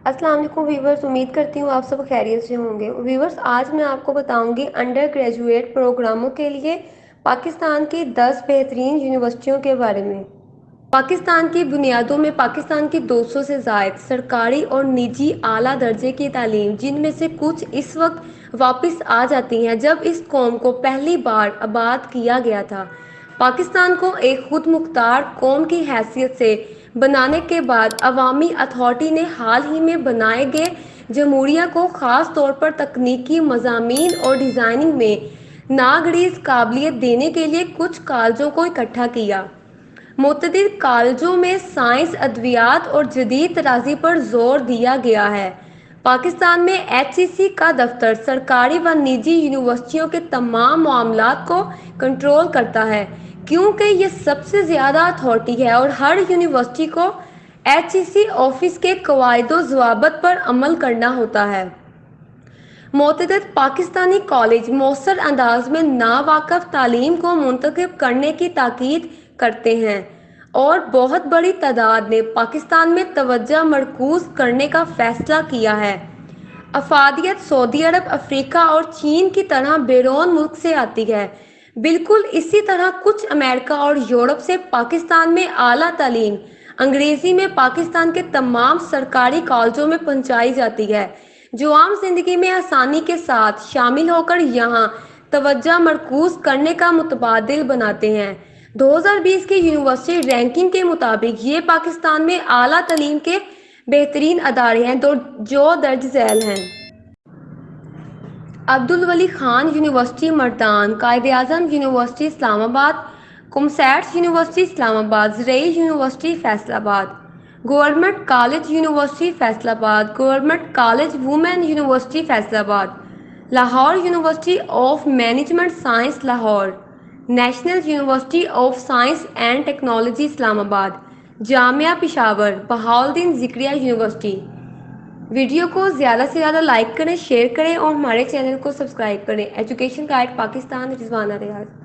السلام علیکم ویورز، امید کرتی ہوں آپ سب خیریت سے ہوں گے۔ ویورز، آج میں آپ کو بتاؤں گی انڈر گریجویٹ پروگراموں کے لیے پاکستان کی 10 بہترین یونیورسٹیوں کے بارے میں۔ پاکستان کی بنیادوں میں پاکستان کی 200 سے زائد سرکاری اور نجی اعلیٰ درجے کی تعلیم، جن میں سے کچھ اس وقت واپس آ جاتی ہیں جب اس قوم کو پہلی بار آباد کیا گیا تھا۔ پاکستان کو ایک خود مختار قوم کی حیثیت سے بنانے کے بعد عوامی اتھارٹی نے حال ہی میں بنائے گئے جمہوریہ کو خاص طور پر تکنیکی مضامین اور ڈیزائننگ میں ناگزیر قابلیت دینے کے لیے کچھ کالجوں کو اکٹھا کیا۔ متعدد کالجوں میں سائنس، ادویات اور جدید طرازی پر زور دیا گیا ہے۔ پاکستان میں ایچ ای سی کا دفتر سرکاری و نجی یونیورسٹیوں کے تمام معاملات کو کنٹرول کرتا ہے، کیونکہ یہ سب سے زیادہ اتھارٹی ہے اور ہر یونیورسٹی کو ایچ ای سی آفس کے قواعد و ضوابط پر عمل کرنا ہوتا ہے۔ متعدد پاکستانی کالج مؤثر انداز میں ناواقف تعلیم کو منتخب کرنے کی تاکید کرتے ہیں اور بہت بڑی تعداد نے پاکستان میں توجہ مرکوز کرنے کا فیصلہ کیا ہے۔ افادیت سعودی عرب، افریقہ اور چین کی طرح بیرون ملک سے آتی ہے۔ بالکل اسی طرح کچھ امریکہ اور یورپ سے پاکستان میں اعلیٰ تعلیم انگریزی میں پاکستان کے تمام سرکاری کالجوں میں پہنچائی جاتی ہے، جو عام زندگی میں آسانی کے ساتھ شامل ہو کر یہاں توجہ مرکوز کرنے کا متبادل بناتے ہیں۔ 2020 کی یونیورسٹی رینکنگ کے مطابق یہ پاکستان میں اعلیٰ تعلیم کے بہترین ادارے ہیں جو درج ذیل ہیں: عبدالولی خان یونیورسٹی مردان، قائد-اعظم یونیورسٹی اسلام آباد، کمسیٹس یونیورسٹی اسلام آباد، زرعی university Faisalabad, government college university Faisalabad, government college women university Faisalabad, Lahore university of management science Lahore, national university of science and technology Islamabad, Jamia Peshawar, Bahauddin Zakariya university. Video کو زیادہ سے زیادہ لائک کریں، شیئر کریں اور ہمارے چینل کو سبسکرائب کریں۔ ایجوکیشن گائیڈ پاکستان، رضوانہ ریاض۔